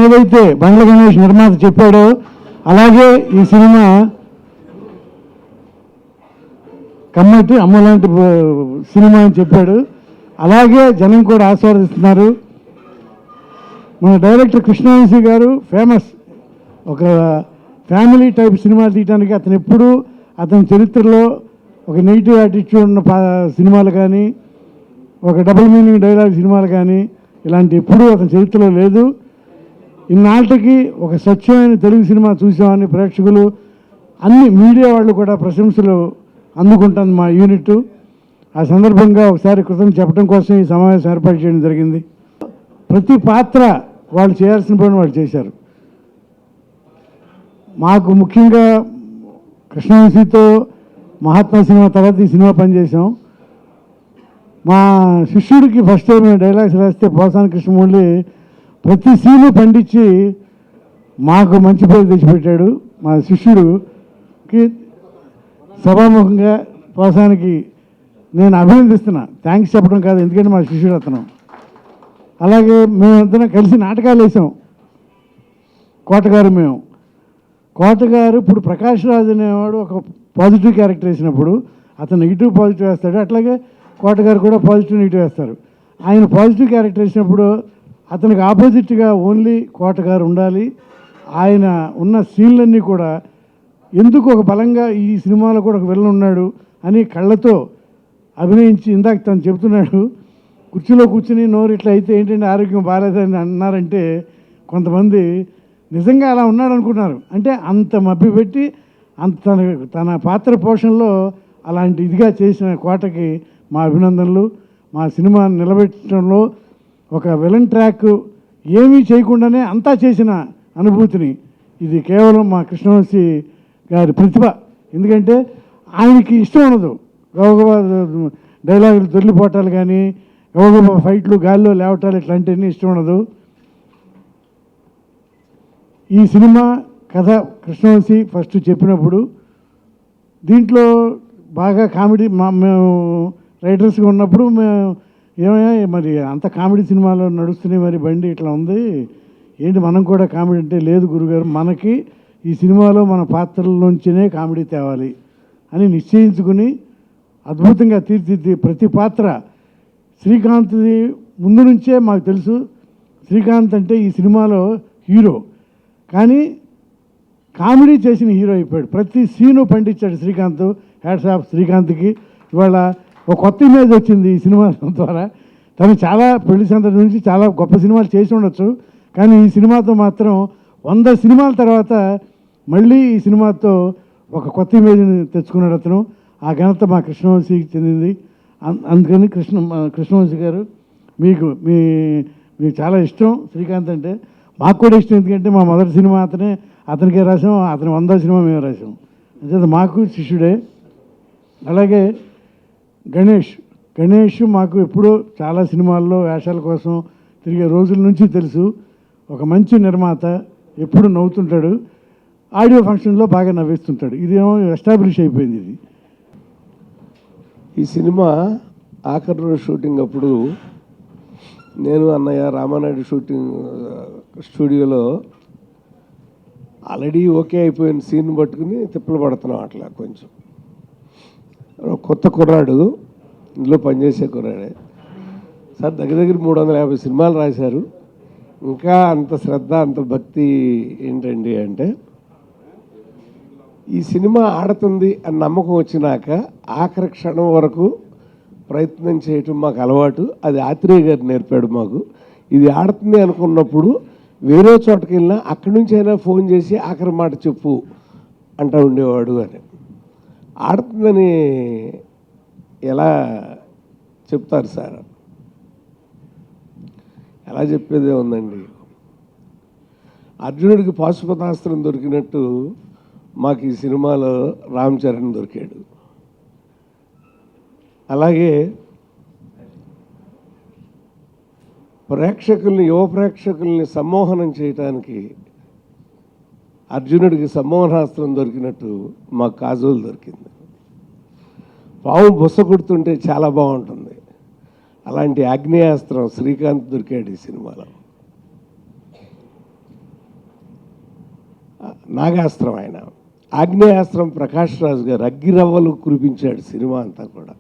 ఏదైతే బండ్ల గణేష్ నిర్మాత చెప్పాడో అలాగే ఈ సినిమా కమ్మటి అమ్మలాంటి సినిమా అని చెప్పాడు. అలాగే జనం కూడా ఆస్వాదిస్తున్నారు. మన డైరెక్టర్ కృష్ణవంశీ గారు ఫేమస్. ఒక ఫ్యామిలీ టైప్ సినిమా తీయడానికి అతను ఎప్పుడూ అతని చరిత్రలో ఒక నెగిటివ్ యాటిట్యూడ్ ఉన్న సినిమాలు కానీ, ఒక డబుల్ మీనింగ్ డైలాగ్ సినిమాలు కానీ ఇలాంటి ఎప్పుడూ అతని చరిత్రలో లేదు. ఇన్నాళ్ళకి ఒక స్వచ్ఛమైన తెలుగు సినిమా చూసామని ప్రేక్షకులు, అన్ని మీడియా వాళ్ళు కూడా ప్రశంసలు అందుకుంటుంది మా యూనిట్. ఆ సందర్భంగా ఒకసారి కృతజ్ఞతలు చెప్పడం కోసం ఈ సమావేశం ఏర్పాటు చేయడం జరిగింది. ప్రతి పాత్ర వాళ్ళు చేయాల్సిన పని వాళ్ళు చేశారు. మాకు ముఖ్యంగా కృష్ణవంశీతో మహాత్మా సినిమా తర్వాత ఈ సినిమా పనిచేసాం. మా శిష్యుడికి ఫస్ట్ టైం డైలాగ్స్ రాస్తే పోసాని కృష్ణమూర్తి ప్రతి సీను పండించి మాకు మంచి పేరు తెచ్చిపెట్టాడు. మా శిష్యుడికి సభాముఖంగా పోసానికి నేను అభినందిస్తున్నా. థ్యాంక్స్ చెప్పడం కాదు, ఎందుకంటే మా శిష్యుడు అతను. అలాగే మేమంతా కలిసి నాటకాలు వేసాం. కోటగారు మేము కోటగారు ఇప్పుడు ప్రకాష్ రాజ్ అనేవాడు ఒక పాజిటివ్ క్యారెక్టర్ వేసినప్పుడు అతను నెగిటివ్ పాజిటివ్ వేస్తాడు. అట్లాగే కోటగారు కూడా పాజిటివ్ నెగిటివ్ వేస్తారు. ఆయన పాజిటివ్ క్యారెక్టర్ వేసినప్పుడు అతనికి ఆపోజిట్గా ఓన్లీ కోటగారు ఉండాలి. ఆయన ఉన్న సీన్లన్నీ కూడా ఎందుకు ఒక బలంగా ఈ సినిమాలో కూడా ఒక విలన్ ఉన్నాడు అని కళ్ళతో అభినయించి, ఇందాక తను చెబుతున్నాడు కుర్చీలో కూర్చుని నోరు ఇట్లా అయితే ఏంటంటే ఆరోగ్యం బాగాలేదని అన్నారంటే కొంతమంది నిజంగా అలా ఉన్నాడు అనుకున్నారు. అంటే అంత మభ్యపెట్టి అంత తన పాత్ర పోషణలో అలాంటి ఇదిగా చేసిన కోటకి మా అభినందనలు. మా సినిమాని నిలబెట్టడంలో ఒక విలన్ ట్రాక్ ఏమీ చేయకుండానే అంతా చేసిన అనుభూతిని ఇది కేవలం మా కృష్ణవంశీ గారి ప్రతిభ. ఎందుకంటే ఆయనకి ఇష్టం ఉండదు గౌగవ డైలాగులు దొరికిపోవటాలు కానీ, గౌగవ ఫైట్లు గాల్లో లేవటాలు ఇట్లాంటివన్నీ ఇష్టం ఉండదు. ఈ సినిమా కథ కృష్ణవంశీ ఫస్ట్ చెప్పినప్పుడు దీంట్లో బాగా కామెడీ మేము రైటర్స్గా ఉన్నప్పుడు మేము ఏమయ్యా మరి అంత కామెడీ సినిమాలో నడుస్తున్నాయి, మరి బండి ఇట్లా ఉంది ఏంటి మనం కూడా కామెడీ అంటే, లేదు గురుగారు మనకి ఈ సినిమాలో మన పాత్రల్లోంచినే కామెడీ తేవాలి అని నిశ్చయించుకుని అద్భుతంగా తీర్చిది. ప్రతి పాత్ర శ్రీకాంత్ది ముందు నుంచే మాకు తెలుసు. శ్రీకాంత్ అంటే ఈ సినిమాలో హీరో, కానీ కామెడీ చేసిన హీరో అయిపోయాడు. ప్రతి సీను పండించాడు శ్రీకాంత్. హ్యాట్స్ ఆఫ్ శ్రీకాంత్కి. ఇవాళ ఒక కొత్త ఇమేజ్ వచ్చింది ఈ సినిమా ద్వారా. తను చాలా పెళ్లి సందడి నుంచి చాలా గొప్ప సినిమాలు చేసి ఉండొచ్చు, కానీ ఈ సినిమాతో మాత్రం 100 సినిమాల తర్వాత మళ్ళీ ఈ సినిమాతో ఒక కొత్త ఇమేజ్ని తెచ్చుకున్నాడు అతను. ఆ ఘనత మా కృష్ణవంశీకి చెందింది. అందుకని కృష్ణవంశీ గారు మీకు చాలా ఇష్టం శ్రీకాంత్ అంటే. మాకు కూడా ఇష్టం, ఎందుకంటే మా మొదటి సినిమా అతనికే రాసాం, అతని 100వ సినిమా మేము రాసాం. అంటే మాకు శిష్యుడే. అలాగే గణేష్ మాకు ఎప్పుడూ చాలా సినిమాల్లో వేషాల కోసం తిరిగే రోజుల నుంచి తెలుసు. ఒక మంచి నిర్మాత, ఎప్పుడు నవ్వుతుంటాడు, ఆడియో ఫంక్షన్లో బాగా నవ్విస్తుంటాడు. ఇదేమో ఎస్టాబ్లిష్ అయిపోయింది. ఇది ఈ సినిమా ఆఖరి రోజు షూటింగ్ అప్పుడు నేను అన్నయ్య రామానాయుడు స్టూడియోలో ఆల్రెడీ ఓకే అయిపోయిన సీన్ పట్టుకుని తిప్పలు పడుతున్నాం. అట్లా కొంచెం కొత్త కుర్రాడు, ఇందులో పనిచేసే కుర్రాడే సార్. దగ్గర 350 సినిమాలు రాశారు, ఇంకా అంత శ్రద్ధ అంత భక్తి ఏంటండి అంటే, ఈ సినిమా ఆడుతుంది అని నమ్మకం వచ్చినాక ఆఖరి క్షణం వరకు ప్రయత్నం చేయటం మాకు అలవాటు. అది ఆత్రేయ గారు నేర్పాడు మాకు. ఇది ఆడుతుంది అనుకున్నప్పుడు వేరే చోటకి వెళ్ళినా అక్కడి నుంచి అయినా ఫోన్ చేసి ఆఖరి మాట చెప్పు అంటూ ఉండేవాడు అని. ఆడుతుందని ఎలా చెప్తారు సార్? ఎలా చెప్పేదే ఉందండి. అర్జునుడికి పాశుపతాస్త్రం దొరికినట్టు మాకు ఈ సినిమాలో రామ్ చరణ్ దొరికాడు. అలాగే యువ ప్రేక్షకుల్ని సమ్మోహనం చేయటానికి అర్జునుడికి సమ్మోహనాస్త్రం దొరికినట్టు మాకు కాజోల్ దొరికింది. పాము బుస కొడుతుంటే చాలా బాగుంటుంది, అలాంటి ఆగ్నేయాస్త్రం శ్రీకాంత్ దొరికాడు ఈ సినిమాలో. నాగాస్త్రం ఆయన, ఆగ్నేయాస్త్రం ప్రకాష్ రాజు గారు అగ్గిరవ్వలు కురిపించాడు సినిమా అంతా కూడా.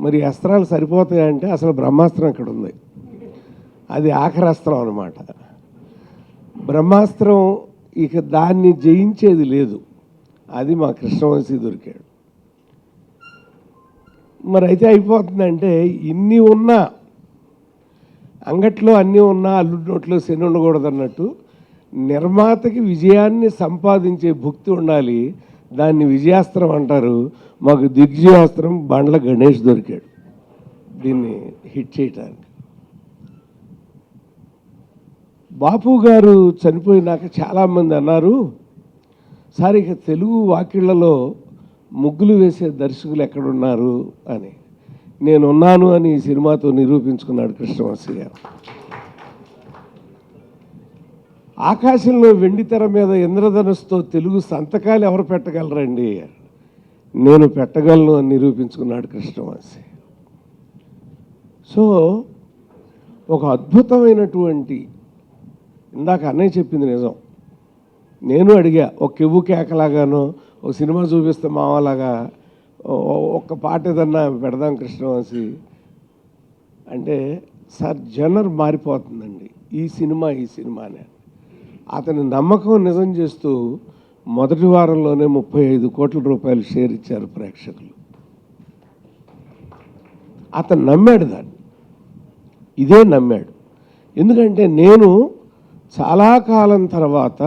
మరి అస్త్రాలు సరిపోతాయంటే అసలు బ్రహ్మాస్త్రం ఇక్కడ ఉంది, అది ఆఖరి అస్త్రం అన్నమాట. బ్రహ్మాస్త్రం ఇక దాన్ని జయించేది లేదు, అది మా కృష్ణవంశీ దొరికాడు. మరి అయితే అయిపోతుందంటే ఇన్ని ఉన్నా అంగట్లో అన్నీ ఉన్నా అల్లుడి నోట్లో శని ఉండకూడదు అన్నట్టు నిర్మాతకి విజయాన్ని సంపాదించే భుక్తి ఉండాలి, దాన్ని విజయాస్త్రం అంటారు. మాకు దిగ్విజయాస్త్రం బండ్ల గణేష్ దొరికాడు దీన్ని హిట్ చేయటానికి. బాపు గారు చనిపోయినాక చాలామంది అన్నారు, సార్ ఇక తెలుగు వాకిళ్లలో ముగ్గులు వేసే దర్శకులు ఎక్కడున్నారు అని. నేనున్నాను అని ఈ సినిమాతో నిరూపించుకున్నాడు కృష్ణవంశీ గారు. ఆకాశంలో వెండి తెర మీద ఇంద్రధనుస్తో తెలుగు సంతకాలు ఎవరు పెట్టగలరండి, నేను పెట్టగలను అని నిరూపించుకున్నాడు కృష్ణవంశీ. సో ఒక అద్భుతమైనటువంటి, ఇందాక అన్నయ్య చెప్పింది నిజం, నేను అడిగా ఒక కెవ్వు కేకలాగానో ఒక సినిమా చూపిస్తే మామలాగా ఒక్క పాట ఏదన్నా పెడదాం కృష్ణవంశీ అంటే, సార్ జనర్ మారిపోతుందండి, ఈ సినిమానే. అతని నమ్మకం నిజం చేస్తూ మొదటి వారంలోనే 35 కోట్ల రూపాయలు షేర్ ఇచ్చారు ప్రేక్షకులు. అతను నమ్మాడు దాన్ని, ఇదే నమ్మాడు. ఎందుకంటే నేను చాలా కాలం తర్వాత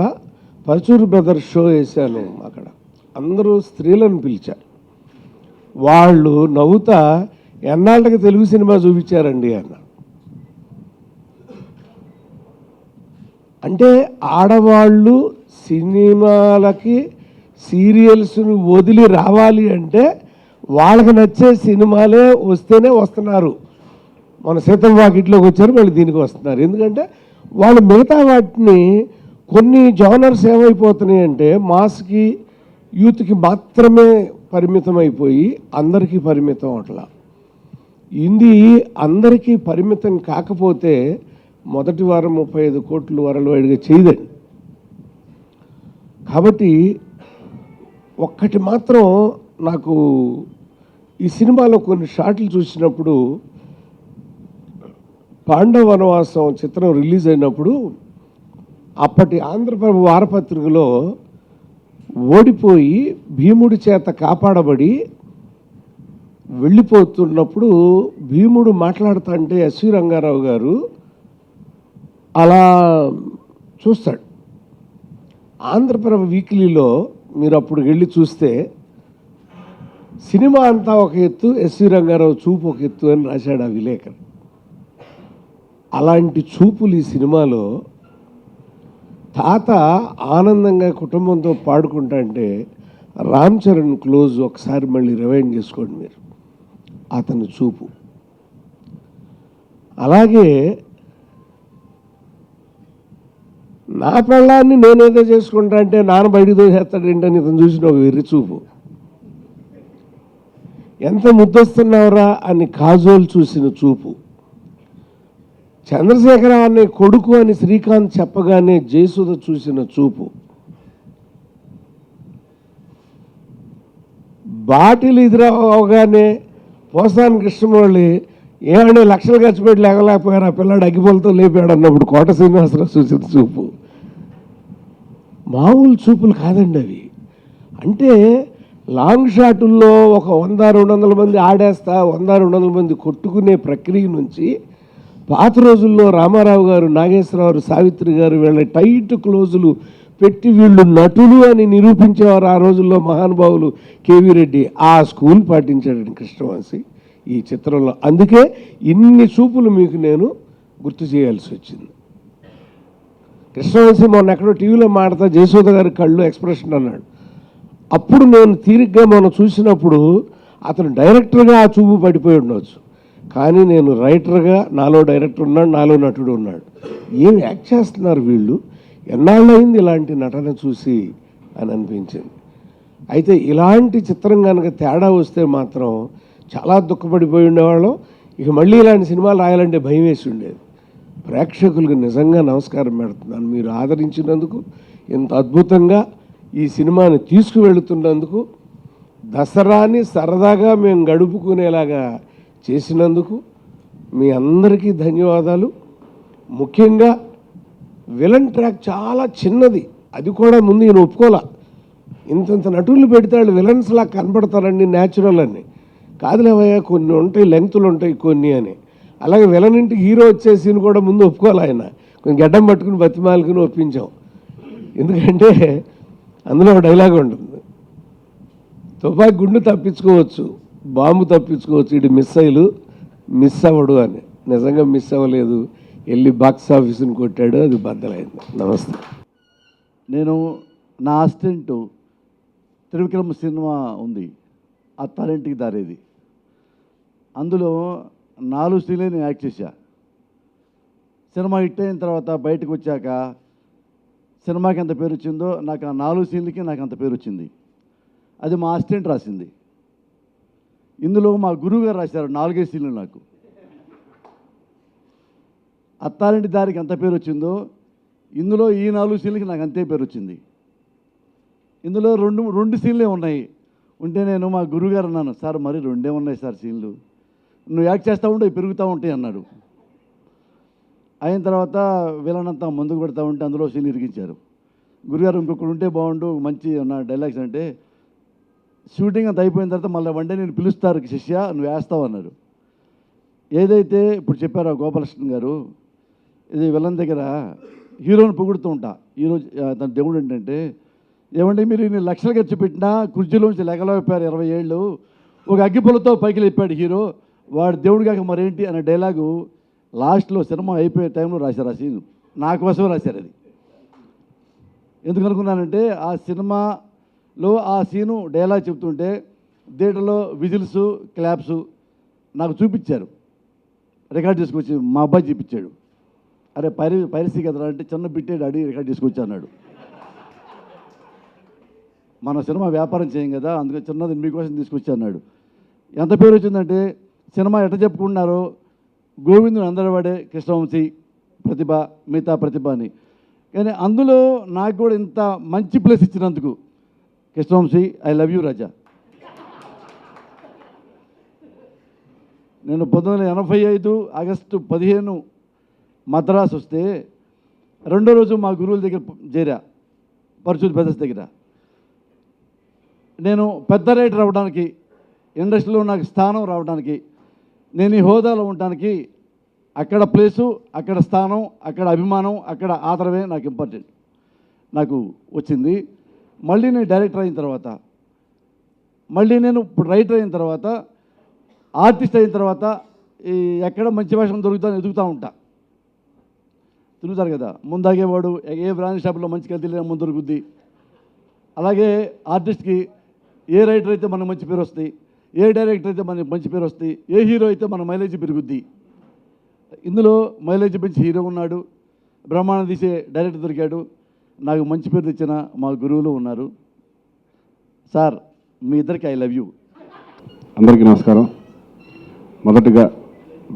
పరచూరు బ్రదర్స్ షో వేశాను, అక్కడ అందరూ స్త్రీలను పిలిచారు. వాళ్ళు నవ్వుతా ఎన్నాళ్ళకి తెలుగు సినిమా చూపించారండి అన్నారు. అంటే ఆడవాళ్ళు సినిమాలకి సీరియల్స్ని వదిలి రావాలి అంటే వాళ్ళకి నచ్చే సినిమాలే వస్తేనే వస్తున్నారు. మన సీతమ్మ వాకిట్లోకి వచ్చారు, మళ్ళీ దీనికి వస్తున్నారు. ఎందుకంటే వాళ్ళు మిగతా వాటిని కొన్ని జోనర్స్ ఏమైపోతున్నాయి అంటే మాస్కి యూత్కి మాత్రమే పరిమితం అయిపోయి అందరికీ పరిమితం అట్లా. ఇది అందరికీ పరిమితం కాకపోతే మొదటి వారం 35 కోట్లు వరల్డ్ వైడ్గా చేయదండి. కాబట్టి ఒక్కటి మాత్రం నాకు ఈ సినిమాలో కొన్ని షాట్లు చూసినప్పుడు, పాండవ వనవాసం చిత్రం రిలీజ్ అయినప్పుడు అప్పటి ఆంధ్రప్రభ వారపత్రికలో ఓడిపోయి భీముడి చేత కాపాడబడి వెళ్ళిపోతున్నప్పుడు భీముడు మాట్లాడుతుంటే ఎస్వి రంగారావు గారు అలా చూస్తాడు. ఆంధ్రప్రభ వీక్లీలో మీరు అప్పుడు వెళ్ళి చూస్తే సినిమా అంతా ఒక ఎత్తు, ఎస్వి రంగారావు చూపు ఒక ఎత్తు అని రాశాడు ఆ విలేకరు. అలాంటి చూపులు ఈ సినిమాలో. తాత ఆనందంగా కుటుంబంతో పాడుకుంటా అంటే రామ్ చరణ్ క్లోజ్ ఒకసారి మళ్ళీ రివైండ్ చేసుకోండి మీరు, అతని చూపు. అలాగే నా పెళ్ళాన్ని నేనేదో చేసుకుంటా అంటే నాన్న బయటికి దోసేస్తాడు ఏంటని ఇతను చూసిన ఒక వెర్రి చూపు. ఎంత ముద్దొస్తున్నావురా అని కాజోల్ చూసిన చూపు. చంద్రశేఖర అనే కొడుకు అని శ్రీకాంత్ చెప్పగానే జయసుధ చూసిన చూపు. బాటిల్ ఎదురవగానే పోసాని కృష్ణమౌళి ఏమంటే లక్షలు ఖర్చు పెట్టి లేకపోయారు, ఆ పిల్లాడు అగ్గిపోలతో లేపాడు అన్నప్పుడు కోట శ్రీనివాసరావు చూసిన చూపు. మామూలు చూపులు కాదండి అవి. అంటే లాంగ్ షాటుల్లో ఒక 100-200 మంది ఆడేస్తా 100-200 మంది కొట్టుకునే ప్రక్రియ నుంచి పాత రోజుల్లో రామారావు గారు, నాగేశ్వరరావు, సావిత్రి గారు వీళ్ళ టైట్ క్లోజులు పెట్టి వీళ్ళు నటులు అని నిరూపించేవారు ఆ రోజుల్లో మహానుభావులు. కేవీ రెడ్డి ఆ స్కూల్ పాటించాడు కృష్ణవంశీ ఈ చిత్రంలో. అందుకే ఇన్ని చూపులు మీకు నేను గుర్తు చేయాల్సి వచ్చింది. కృష్ణవంశీ మొన్న ఎక్కడో టీవీలో మాడతా జయసూద గారి కళ్ళు ఎక్స్ప్రెషన్ అన్నాడు. అప్పుడు నేను తీరిగ్గా మొన్న చూసినప్పుడు అతను డైరెక్టర్గా ఆ చూపు పడిపోయి ఉండవచ్చు, కానీ నేను రైటర్గా నాలో డైరెక్టర్ ఉన్నాడు, నాలో నటుడు ఉన్నాడు. ఏం యాక్ట్ చేస్తున్నారు వీళ్ళు, ఎన్నాళ్ళయింది ఇలాంటి నటన చూసి అని అనిపించింది. అయితే ఇలాంటి చిత్రం కనుక తేడా వస్తే మాత్రం చాలా దుఃఖపడిపోయి ఉండేవాళ్ళం. ఇక మళ్ళీ ఇలాంటి సినిమాలు రాయాలంటే భయం వేసి ఉండేది. ప్రేక్షకులకు నిజంగా నమస్కారం పెడుతున్నాను. మీరు ఆదరించినందుకు, ఇంత అద్భుతంగా ఈ సినిమాని తీసుకువెళుతున్నందుకు, దసరాని సరదాగా మేము గడుపుకునేలాగా చేసినందుకు మీ అందరికీ ధన్యవాదాలు. ముఖ్యంగా విలన్ ట్రాక్ చాలా చిన్నది, అది కూడా ముందు ఈయన ఒప్పుకోలే. ఇంత నటులు పెడతాడు విలన్స్లా కనపడతారండి న్యాచురల్ అని. కాదులేవయ్యా కొన్ని ఉంటాయి, లెంగ్తులు ఉంటాయి కొన్ని అని. అలాగే విలన్ ఇంటికి హీరో వచ్చేసి కూడా ముందు ఒప్పుకోవాలి. ఆయన కొంచెం గడ్డం పట్టుకుని బతిమాలుకుని ఒప్పించాం. ఎందుకంటే అందులో ఒక డైలాగ్ ఉంటుంది, తుపాకి గుండు తప్పించుకోవచ్చు, బాంబు తప్పించుకోవచ్చు, ఇటు మిస్ అవ్వడు అని. నిజంగా మిస్ అవ్వలేదు, వెళ్ళి బాక్స్ ఆఫీస్ని కొట్టాడు, అది బద్దలైంది. నమస్తే. నేను నా అసిస్టెంట్ త్రివిక్రమ్ సినిమా ఉంది, అత్తారింటికి దారేది. అందులో 4 సీన్లే నేను యాక్ట్ చేశా. సినిమా హిట్ అయిన తర్వాత బయటకు వచ్చాక సినిమాకి ఎంత పేరు వచ్చిందో నాకు ఆ 4 సీన్లకి నాకు అంత పేరు వచ్చింది. అది మా అసిస్టెంట్ రాసింది. ఇందులో మా గురువు గారు రాశారు 4 సీన్లు. నాకు అత్తారింటి దారికి ఎంత పేరు వచ్చిందో ఇందులో ఈ 4 సీన్లకి నాకు అంతే పేరు వచ్చింది. ఇందులో రెండు సీన్లే ఉన్నాయి. ఉంటే నేను మా గురువుగారు అన్నాను, సార్ మరి 2 ఉన్నాయి సార్ సీన్లు, నువ్వు యాక్ట్ చేస్తూ ఉంటే పెరుగుతూ ఉంటాయి అన్నాడు. అయిన తర్వాత వీళ్ళనంతా ముందుకు పెడతా ఉంటే అందులో సీన్ ఇరిగించారు. గురుగారు ఇంకొకటి ఉంటే బాగుండు మంచి నా డైలాగ్స్ అంటే, షూటింగ్ అంత అయిపోయిన తర్వాత మళ్ళీ వన్ డే నేను పిలుస్తారు శిష్య నువ్వు వేస్తావు అన్నారు. ఏదైతే ఇప్పుడు చెప్పారో గోపాలకృష్ణ గారు, ఇది విలన్ దగ్గర హీరోని పొగుడుతూ ఉంటా. ఈరోజు తన దేవుడు ఏంటంటే, ఏమంటే మీరు ఇన్ని లక్షలు ఖర్చు పెట్టినా కుర్చీలోంచి లెగలేపారు 20 ఏళ్ళు, ఒక అగ్గిపుల్లతో పైకి లేపాడు హీరో, వాడు దేవుడు కాక మరేంటి అనే డైలాగు లాస్ట్లో సినిమా అయిపోయే టైంలో రాశారు. ఆ సీను నా కోసం రాశారు. అది ఎందుకు అనుకున్నానంటే, ఆ సినిమాలో ఆ సీను డైలాగ్ చెప్తుంటే థియేటర్లో విజిల్స్ క్లాప్స్ నాకు చూపించారు, రికార్డ్ చేసుకొచ్చి మా అబ్బాయి చూపించాడు. అరే పైరసీ కదరా అంటే, చిన్న బిట్టే డాడీ రికార్డ్ చేసుకొచ్చి అన్నాడు. మన సినిమా వ్యాపారం చేయం కదా, అందుకే చిన్నది మీకోసం తీసుకొచ్చి అన్నాడు. ఎంత పేరు వచ్చిందంటే, సినిమా ఎట్లా చెప్పుకుంటున్నారో గోవిందుడు అందరి వాడే, కృష్ణవంశీ ప్రతిభ, మిగతా ప్రతిభ అని. కానీ అందులో నాకు కూడా ఇంత మంచి ప్లేస్ ఇచ్చినందుకు కృష్ణవంశీ, ఐ లవ్ యూ రాజా. నేను 1985 ఆగస్టు 15 మద్రాసు వస్తే రెండో రోజు మా గురువుల దగ్గర చేరా, పరచూరు బ్రదర్స్ దగ్గర. నేను పెద్ద రైటర్ అవ్వడానికి, ఇండస్ట్రీలో నాకు స్థానం రావడానికి, నేను ఈ హోదాలో ఉండడానికి అక్కడ ప్లేసు, అక్కడ స్థానం, అక్కడ అభిమానం, అక్కడ ఆదరమే నాకు ఇంపార్టెంట్ నాకు వచ్చింది. మళ్ళీ నేను డైరెక్టర్ అయిన తర్వాత, మళ్ళీ నేను ఇప్పుడు రైటర్ అయిన తర్వాత, ఆర్టిస్ట్ అయిన తర్వాత ఈ ఎక్కడ మంచి వేషం దొరుకుతుందని ఎదుగుతూ ఉంటా. తిరుగుతారు కదా, ముందాగేవాడు ఏ బ్రాండ్ షాప్లో మంచి కదిలే ముందు దొరుకుద్ది. అలాగే ఆర్టిస్ట్కి ఏ రైటర్ అయితే మనకు మంచి పేరు వస్తుంది, ఏ డైరెక్టర్ అయితే మనకి మంచి పేరు వస్తుంది, ఏ హీరో అయితే మన మైలేజ్ పెరుగుద్ది. ఇందులో మైలేజ్ పెంచి హీరో ఉన్నాడు, బ్రహ్మాండం తీసే డైరెక్టర్ దొరికాడు, నాకు మంచి పేరు తెచ్చిన మా గురువులు ఉన్నారు. సార్ మీ ఇద్దరికి ఐ లవ్ యూ. అందరికీ నమస్కారం. మొదటగా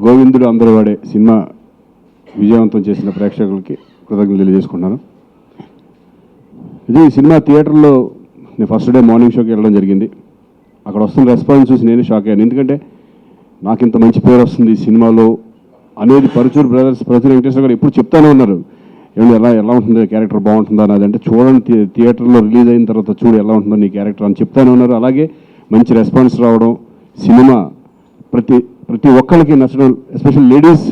గోవిందుడు అందరూ వాడే సినిమా విజయవంతం చేసిన ప్రేక్షకులకి కృతజ్ఞతలు తెలియజేసుకుంటున్నాను. ఇది సినిమా థియేటర్లో నేను ఫస్ట్ డే మార్నింగ్ షోకి వెళ్ళడం జరిగింది. అక్కడ వస్తున్న రెస్పాన్స్ చూసి నేను షాక్ అయ్యాను. ఎందుకంటే నాకు ఇంత మంచి పేరు వస్తుంది ఈ సినిమాలో అనేది పరచూరు బ్రదర్స్, ప్రతి వెంకటేశ్వర గారు ఎప్పుడు చెప్తానే ఉన్నారు, ఏమంటే ఎలా ఉంటుంది క్యారెక్టర్ బాగుంటుందా అన్నది. అంటే చూడండి థియేటర్లో రిలీజ్ అయిన తర్వాత చూడు ఎలా ఉంటుందో నీ క్యారెక్టర్ అని చెప్తానే ఉన్నారు. అలాగే మంచి రెస్పాన్స్ రావడం, సినిమా ప్రతి ఒక్కరికి నచ్చడం, ఎస్పెషల్ లేడీస్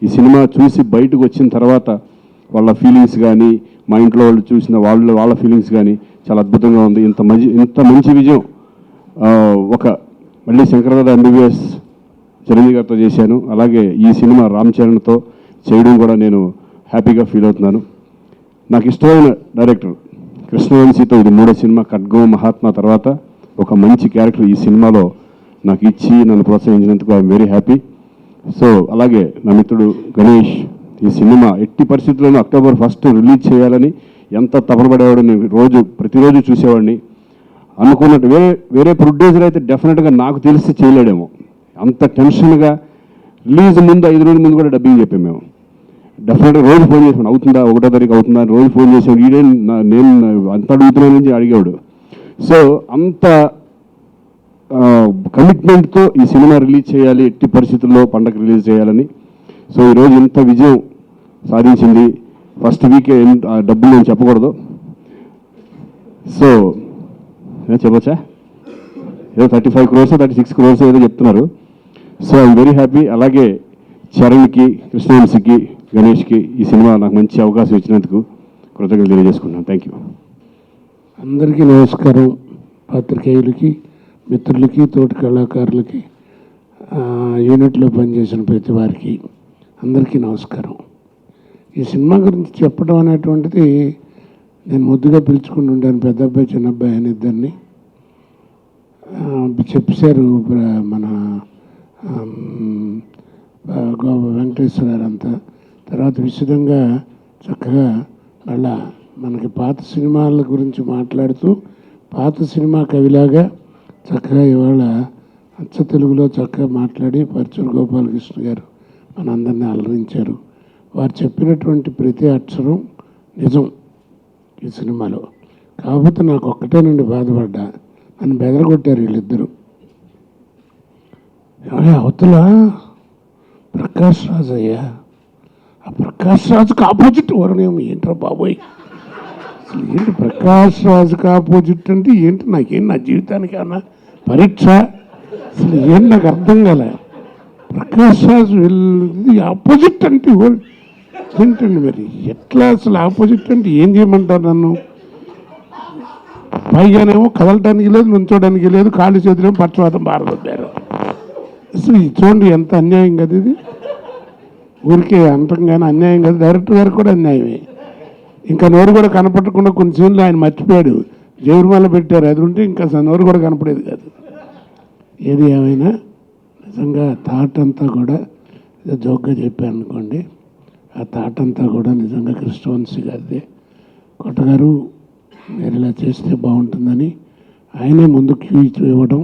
ఈ సినిమా చూసి బయటకు వచ్చిన తర్వాత వాళ్ళ ఫీలింగ్స్ కానీ, మా ఇంట్లో వాళ్ళు చూసిన వాళ్ళ ఫీలింగ్స్ కానీ చాలా అద్భుతంగా ఉంది. ఇంత మంచి విజయం మళ్ళీ శంకరదాద ఎంబీబీఎస్ చిరంజీవి గారితో చేశాను. అలాగే ఈ సినిమా రామ్ చరణ్తో చేయడం కూడా నేను హ్యాపీగా ఫీల్ అవుతున్నాను. నాకు ఇష్టమైన డైరెక్టర్ కృష్ణవంశీతో ఇది 3వ సినిమా. ఖడ్గం, మహాత్మా తర్వాత ఒక మంచి క్యారెక్టర్ ఈ సినిమాలో నాకు ఇచ్చి నన్ను ప్రోత్సహించినందుకు ఐఎమ్ వెరీ హ్యాపీ. సో అలాగే నా మిత్రుడు గణేష్ ఈ సినిమా ఎట్టి పరిస్థితుల్లోనూ అక్టోబర్ 1 రిలీజ్ చేయాలని ఎంత తపనపడేవాడిని, ప్రతిరోజు చూసేవాడిని. అనుకున్నట్టు వేరే ప్రొడ్యూసర్ అయితే డెఫినెట్గా నాకు తెలిసి చేయలేడేమో. అంత టెన్షన్గా రిలీజ్ ముందు 5 రోజుల ముందు కూడా డబ్బింగ్ చెప్పాము మేము. డెఫినెట్గా రోజు ఫోన్ చేసాను, అవుతుందా 1వ తారీఖు అవుతుందా అని రోజు ఫోన్ చేసాడు. ఈడే నేను అంత అడుగుతున్నాను నుంచి అడిగాడు. సో అంత కమిట్మెంట్తో ఈ సినిమా రిలీజ్ చేయాలి, ఎట్టి పరిస్థితుల్లో పండగ రిలీజ్ చేయాలని. సో ఈరోజు ఇంత విజయం సాధించింది. ఫస్ట్ వీక్ డబ్బులు నేను చెప్పకూడదు, సో చెప్పచ్చా, ఏదో 35 crores 36 crores ఏదో చెప్తున్నారు. So I'm very happy. అలాగే చరణ్కి, కృష్ణవంశీకి, గణేష్కి ఈ సినిమా నాకు మంచి అవకాశం ఇచ్చినందుకు కృతజ్ఞతలు తెలియజేసుకున్నాను. Thank you. అందరికీ నమస్కారం. పాత్రికేయులకి, మిత్రులకి, తోటి కళాకారులకి, యూనిట్లో పనిచేసిన ప్రతి వారికి అందరికీ నమస్కారం. ఈ సినిమా గురించి చెప్పడం అనేటువంటిది నేను ముద్దుగా పిలుచుకుని ఉంటాను, పెద్ద అబ్బాయి చిన్న అబ్బాయి అని ఇద్దరిని. చెప్పారు మన వెంకటేశ్వర గారు అంతా. తర్వాత విశదంగా చక్కగా మళ్ళా మనకి పాత సినిమాల గురించి మాట్లాడుతూ పాత సినిమా కవిలాగా చక్కగా ఇవాళ అచ్చ తెలుగులో చక్కగా మాట్లాడి పరుచూరు గోపాలకృష్ణ గారు మనందరినీ అలరించారు. వారు చెప్పినటువంటి ప్రతి అక్షరం నిజం ఈ సినిమాలో. కాకపోతే నాకు ఒక్కటేనండి బాధపడ్డా, నన్ను బెదరగొట్టారు వీళ్ళిద్దరూ. అవతల ప్రకాష్ రాజు అయ్యా, ఆ ప్రకాష్ రాజుకి ఆపోజిట్ వరుణేమో. ఏంట్రా బాబోయ్, అసలు ఏంటి ప్రకాష్ రాజుకి ఆపోజిట్ అంటే ఏంటి? నాకేం నా జీవితానికి అన్న పరీక్ష? అసలు ఏంటి నాకు అర్థం కాలే. ప్రకాష్ రాజు వెళ్ళి ఆపోజిట్ అంటే ఏంటండి మరి? ఎట్లా అసలు ఆపోజిట్ అంటే ఏం చేయమంటారు నన్ను? పైగానేమో కదలటానికి లేదు, నుంచోడానికి లేదు, కాళ్ళు చేతులేమో పక్షవాతం బారదొద్దారు. అసలు చూడండి ఎంత అన్యాయం కదా ఇది. ఊరికే అంటాం కానీ అన్యాయం కదా. డైరెక్టర్ గారికి కూడా అన్యాయమే. ఇంకా నోరు కూడా కనపడకుండా కొన్ని సీన్లు ఆయన మర్చిపోయాడు, జేవురుమాల పెట్టారు. అది ఉంటే ఇంకా నోరు కూడా కనపడేది కాదు. ఏది ఏమైనా నిజంగా థాట్ అంతా కూడా జోక్గా చెప్పాను అనుకోండి, ఆ థాట్ అంతా కూడా నిజంగా కృష్ణవంశీ గారిదే. కొట్టగారు మీరు ఇలా చేస్తే బాగుంటుందని ఆయనే ముందు క్యూ ఇవ్వడం,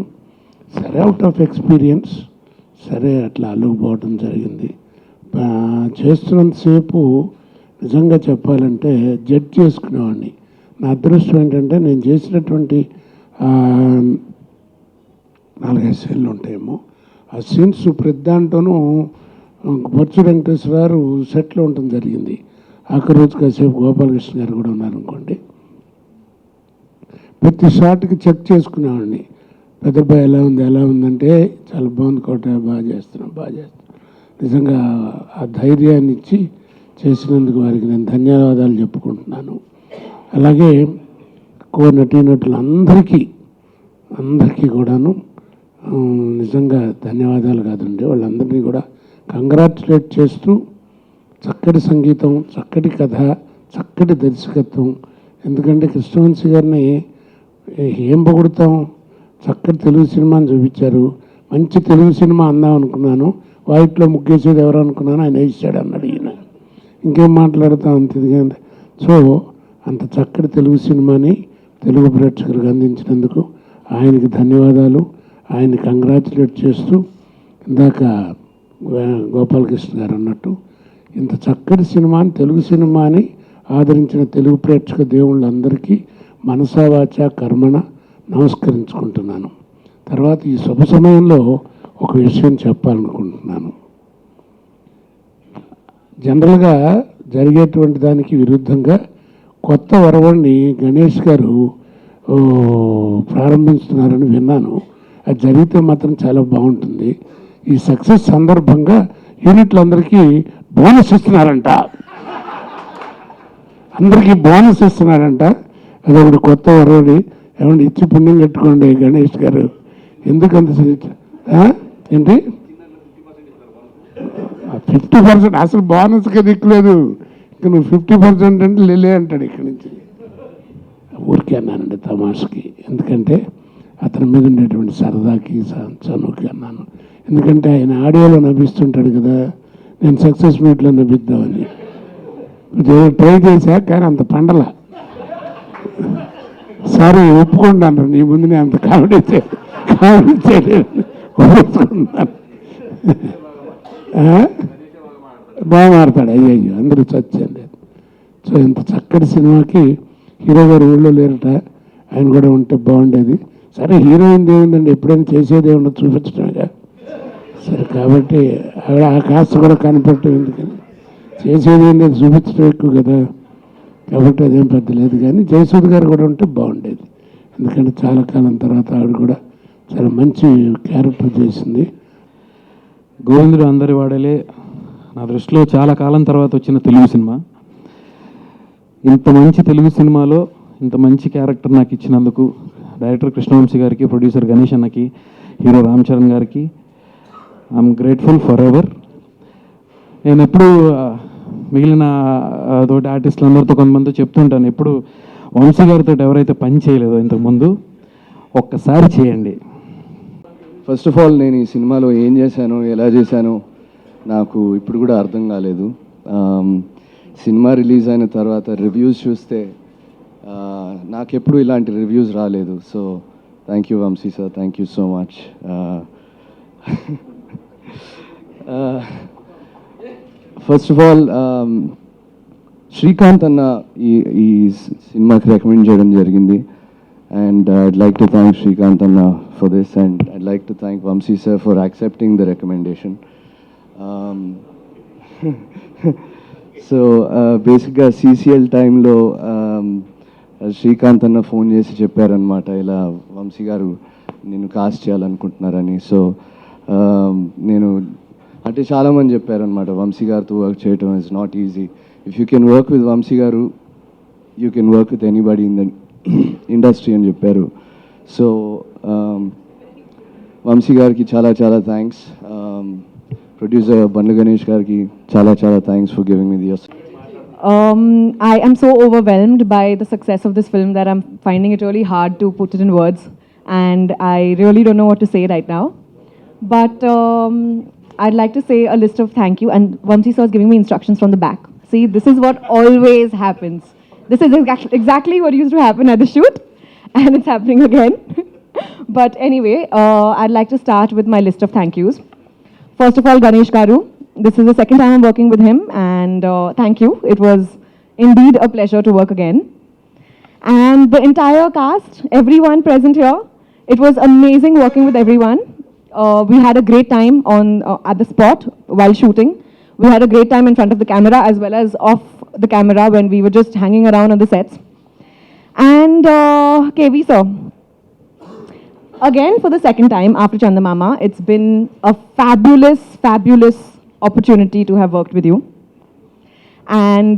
సరే అవుట్ ఆఫ్ ఎక్స్పీరియన్స్ సరే అట్లా అల్లుకుపోవడం జరిగింది. చేస్తున్నంతసేపు నిజంగా చెప్పాలంటే జడ్జ్ చేసుకునేవాడిని. నా అదృష్టం ఏంటంటే నేను చేసినటువంటి 4-5 సీన్లు ఉంటాయేమో, ఆ సీన్స్ ప్రతి దాంట్లోనూ పరుచు వెంకటేశ్వర గారు సెట్లో ఉండటం జరిగింది. ఆఖరి రోజు కాసేపు గోపాలకృష్ణ గారు కూడా ఉన్నారనుకోండి. ప్రతి షాట్కి చెక్ చేసుకునేవాడిని, పెద్దబ్బాయి ఎలా ఉందంటే చాలా బాగుంది కోట, బాగా చేస్తున్నాం. నిజంగా ఆ ధైర్యాన్ని ఇచ్చి చేసినందుకు వారికి నేను ధన్యవాదాలు చెప్పుకుంటున్నాను. అలాగే నటీనటులు అందరికీ కూడాను నిజంగా ధన్యవాదాలు కాదండి, వాళ్ళందరినీ కూడా కంగ్రాచులేట్ చేస్తూ చక్కటి సంగీతం, చక్కటి కథ, చక్కటి దర్శకత్వం. ఎందుకంటే కృష్ణవంశీ గారిని ఏం పొగుడుతాం, చక్కటి తెలుగు సినిమాని చూపించారు. మంచి తెలుగు సినిమా అందాం అనుకున్నాను, వాయిట్లో ముగ్గేసేది ఎవరు అనుకున్నాను, ఆయన వేసాడు అన్నాడు ఈయన. ఇంకేం మాట్లాడతాం అంతేగాని. సో అంత చక్కటి తెలుగు సినిమాని తెలుగు ప్రేక్షకులకు అందించినందుకు ఆయనకి ధన్యవాదాలు. ఆయన్ని కంగ్రాచులేట్ చేస్తూ ఇందాక గోపాలకృష్ణ గారు అన్నట్టు ఇంత చక్కటి సినిమాని, తెలుగు సినిమాని ఆదరించిన తెలుగు ప్రేక్షక దేవుళ్ళందరికీ మనసా వాచా కర్మణ నమస్కరించుకుంటున్నాను. తర్వాత ఈ శుభ సమయంలో ఒక విషయం చెప్పాలనుకుంటున్నాను. జనరల్గా జరిగేటువంటి దానికి విరుద్ధంగా కొత్త వరవడిని గణేష్ గారు ప్రారంభిస్తున్నారని విన్నాను. అది జరిగితే మాత్రం చాలా బాగుంటుంది. ఈ సక్సెస్ సందర్భంగా యూనిట్లందరికీ బోనస్ ఇస్తున్నారంట, అందరికీ బోనస్ ఇస్తున్నారంట. అదొకటి కొత్త వరవడి. ఏమంటే ఇచ్చి పుణ్యం కట్టుకోండి గణేష్ గారు. ఎందుకంత ఏంటి 50%? అసలు బోనస్గా దిక్కులేదు. ఇంకా నువ్వు 50% అంటే లేలే అంటాడు ఇక్కడి నుంచి. ఊరికే అన్నానండి తమాషకి, ఎందుకంటే అతని మీద ఉండేటువంటి సరదాకి చనువుకి అన్నాను. ఎందుకంటే ఆయన ఆడియోలో నవ్విస్తుంటాడు కదా, నేను సక్సెస్ మీట్లో నవ్విద్దామని ట్రై చేశా, కానీ అంత పండల. సరే ఒప్పుకోండి అన్నారు, నీ ముందు నేను అంత కామెడీ చేయలేదు, ఒప్పుకున్నాను. బాగా మాడతాడు. అయ్యో అందరూ చచ్చాను. సో ఇంత చక్కటి సినిమాకి హీరో గారు ఊళ్ళో లేరట, ఆయన కూడా ఉంటే బాగుండేది. సరే హీరోయిన్ ఏముందండి, ఎప్పుడైనా చేసేది ఏమన్నా చూపించడంగా. సరే కాబట్టి ఆవిడ ఆ కాస్త కూడా కనపడటం ఎందుకని, చేసేది ఏంటంటే చూపించడం ఎక్కువ కదా, కాబట్టి అదేం పెద్ద లేదు. కానీ జయసూద్ గారు కూడా ఉంటే బాగుండేది, ఎందుకంటే చాలా కాలం తర్వాత ఆవిడ కూడా చాలా మంచి క్యారెక్టర్ చేసింది. గోవిందుడు అందరి వాడలే నా దృష్టిలో చాలా కాలం తర్వాత వచ్చిన తెలుగు సినిమా. ఇంత మంచి తెలుగు సినిమాలో ఇంత మంచి క్యారెక్టర్ నాకు ఇచ్చినందుకు డైరెక్టర్ కృష్ణవంశీ గారికి, ప్రొడ్యూసర్ గణేష్ అన్నకి, హీరో రామ్ చరణ్ గారికి ఐఎమ్ గ్రేట్ఫుల్ ఫర్ ఎవర్. నేను ఎప్పుడు మిగిలిన తోటి ఆర్టిస్టులు అందరితో కొంతమందితో చెప్తుంటాను, ఎప్పుడు వంశీ గారితో ఎవరైతే పని చేయలేదో ఇంతకుముందు ఒక్కసారి చేయండి. ఫస్ట్ ఆఫ్ ఆల్ నేను ఈ సినిమాలో ఏం చేశాను, ఎలా చేశాను నాకు ఇప్పుడు కూడా అర్థం కాలేదు. సినిమా రిలీజ్ అయిన తర్వాత రివ్యూస్ చూస్తే నాకెప్పుడు ఇలాంటి రివ్యూస్ రాలేదు. So thank you Vamshi sir, thank you so much. First of all Srikanth అన్న ఈ సినిమాకి రికమెండ్ చేయడం జరిగింది. And I'd like to thank Srikanth Anna for this, and I'd like to thank Vamsi sir for accepting the recommendation. So basically CCL time lo Srikanth Anna phone chesi chepparanamata ila Vamsi garu nenu cast cheyalanuntunarani. So nenu ante chaala mandi chepparanamata Vamsi gartho work cheyadam is not easy. If you can work with Vamsi garu, you can work with anybody in the industry అని చెప్పారు. So Vamsi గారికి చాలా చాలా thanks. Producer Bandla Ganesh గారికి చాలా చాలా thanks for giving me this. I am so overwhelmed by the success of this film that I'm finding it really hard to put it in words, and I really don't know what to say right now. But I'd like to say a list of thank you, and Vamsi sir is giving me instructions from the back. See, this is what always happens. This is exactly what used to happen at the shoot, and it's happening again. But anyway, I'd like to start with my list of thank yous. First of all, Ganesh Garu. This is the second time I'm working with him, and thank you. It was indeed a pleasure to work again. And the entire cast, everyone present here, it was amazing working with everyone. We had a great time at the spot while shooting. We had a great time in front of the camera as well as off the camera when we were just hanging around on the sets. And KV sir, again for the second time after Chandamama, it's been a fabulous opportunity to have worked with you. And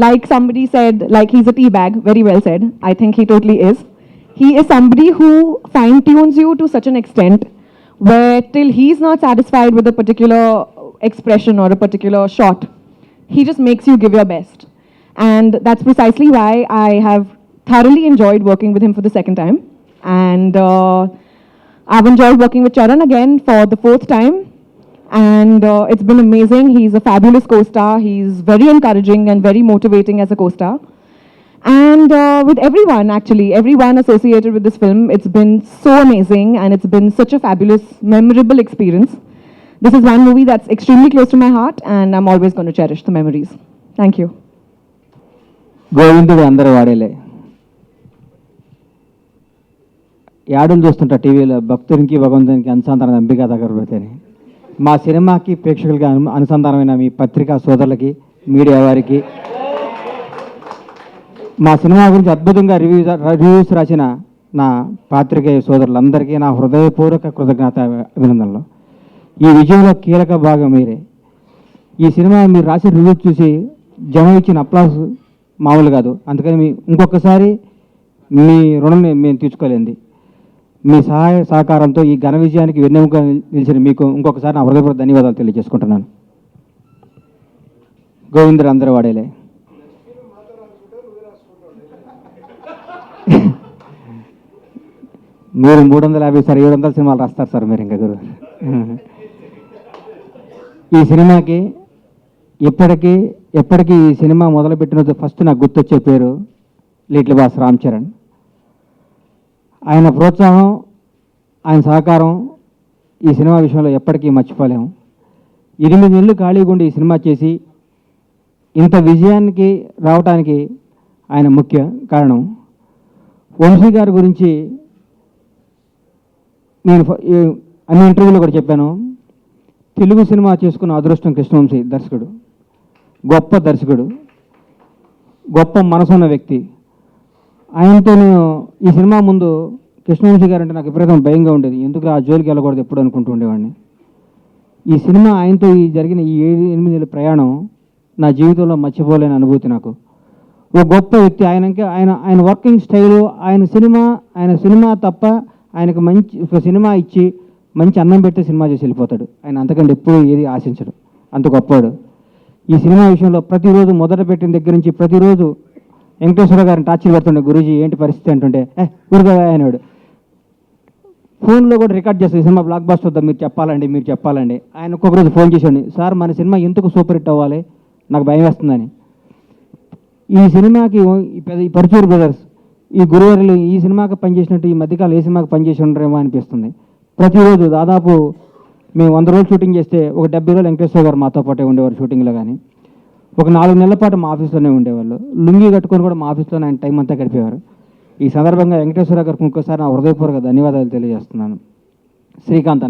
like somebody said, like he's a tea bag, very well said. I think he totally is. He is somebody who fine tunes you to such an extent where till he's not satisfied with a particular expression or a particular shot, he just makes you give your best. And that's precisely why I have thoroughly enjoyed working with him for the second time. And I've enjoyed working with Charan again for the fourth time. And it's been amazing. He's a fabulous co-star. He's very encouraging and very motivating as a co-star. And with everyone, actually, everyone associated with this film, it's been so amazing and it's been such a fabulous, memorable experience. This is one movie that's extremely close to my heart, and I'm always going to cherish the memories. Thank you. గోవిందుడు అందరూ వాడేలే. యాడులు చూస్తుంటా టీవీలో, భక్తునికి భగవంతునికి అనుసంధానం ఎంపిక దగ్గర పెడితేనే మా సినిమాకి ప్రేక్షకులకి అనుసంధానమైన మీ పత్రికా సోదరులకి, మీడియా వారికి, మా సినిమా గురించి అద్భుతంగా రివ్యూస్ రాసిన నా పాత్రికేయ సోదరులందరికీ నా హృదయపూర్వక కృతజ్ఞత అభినందనలు. ఈ విజయంలో కీలక భాగం మీరే. ఈ సినిమా మీరు రాసిన రివ్యూ చూసి జనం ఇచ్చిన అప్లాస్ మామూలు కాదు. అందుకని ఇంకొకసారి మీ రుణం మేము తీర్చుకోలేంది. మీ సహాయ సహకారంతో ఈ ఘన విజయానికి వెన్నెముక నిలిచిన మీకు ఇంకొకసారి నా హృదయపూర్వక ధన్యవాదాలు తెలియజేసుకుంటున్నాను. గోవిందుడు అందరూ వాడేలే. మీరు 350 సార్ 700 సినిమాలు రాస్తారు సార్ మీరు ఇంకా గురు. ఈ సినిమాకి ఎప్పటికీ ఈ సినిమా మొదలుపెట్టిన ఫస్ట్ నాకు గుర్తొచ్చే పేరు లిటిల్ బాస్ రామ్ చరణ్. ఆయన ప్రోత్సాహం, ఆయన సహకారం ఈ సినిమా విషయంలో ఎప్పటికీ మర్చిపోలేము. 8 నెలలు ఖాళీగా ఉండి ఈ సినిమా చేసి ఇంత విజయానికి రావడానికి ఆయన ముఖ్య కారణం. వంశీ గారి గురించి నేను అన్ని ఇంటర్వ్యూలో కూడా చెప్పాను. తెలుగు సినిమా చేసుకున్న అదృష్టం కృష్ణవంశీ దర్శకుడు, గొప్ప దర్శకుడు, గొప్ప మనసున్న వ్యక్తి. ఆయనతో నేను ఈ సినిమా ముందు కృష్ణవంశీ గారు అంటే నాకు విపరీతం భయంగా ఉండేది. ఎందుకు ఆ జోలికి వెళ్ళకూడదు ఎప్పుడు అనుకుంటూ ఉండేవాడిని. ఈ సినిమా ఆయనతో జరిగిన ఈ 7-8 నెలల ప్రయాణం నా జీవితంలో మర్చిపోలేని అనుభూతి నాకు. ఓ గొప్ప వ్యక్తి. ఆయన వర్కింగ్ స్టైలు, ఆయన సినిమా తప్ప ఆయనకు మంచి ఒక సినిమా ఇచ్చి మంచి అన్నం పెట్టి సినిమా చేసి వెళ్ళిపోతాడు. ఆయన అంతకంటే ఎప్పుడూ ఏది ఆశించడు, అంత గొప్పవాడు. ఈ సినిమా విషయంలో ప్రతిరోజు మొదట పెట్టిన దగ్గర నుంచి ప్రతిరోజు వెంకటేశ్వర గారిని టార్చర్ పెడుతుండే, గురూజీ ఏంటి పరిస్థితి అంటుంటే ఊరుగా అనేవాడు. ఫోన్లో కూడా రికార్డ్ చేస్తాడు, ఈ సినిమా బ్లాక్ బస్టర్ వద్దా మీరు చెప్పాలండి. ఆయన ఒక్కొక్క రోజు ఫోన్ చేసేవాడిని, సార్ మన సినిమా ఎందుకు సూపర్ హిట్ అవ్వాలి, నాకు భయం వేస్తుందని. ఈ సినిమాకి ఈ పరుచూరు బ్రదర్స్, ఈ గురువారులు ఈ సినిమాకి పనిచేసినట్టు ఈ మధ్యకాలం ఏ సినిమాకి పనిచేసి ఉండరేమో అనిపిస్తుంది. ప్రతిరోజు దాదాపు మేము 100 రోజులు షూటింగ్ చేస్తే ఒక 70 రోజులు వెంకటేశ్వర గారు మాతో పాటే ఉండేవారు షూటింగ్లో. కానీ ఒక 4 నెలల పాటు మా ఆఫీస్లోనే ఉండేవాళ్ళు. లుంగి కట్టుకొని కూడా మా ఆఫీస్లోనే ఆయన టైం అంతా గడిపేవారు. ఈ సందర్భంగా వెంకటేశ్వర గారికి ఇంకోసారి నా హృదయపూర్వక ధన్యవాదాలు తెలియజేస్తున్నాను. శ్రీకాంత్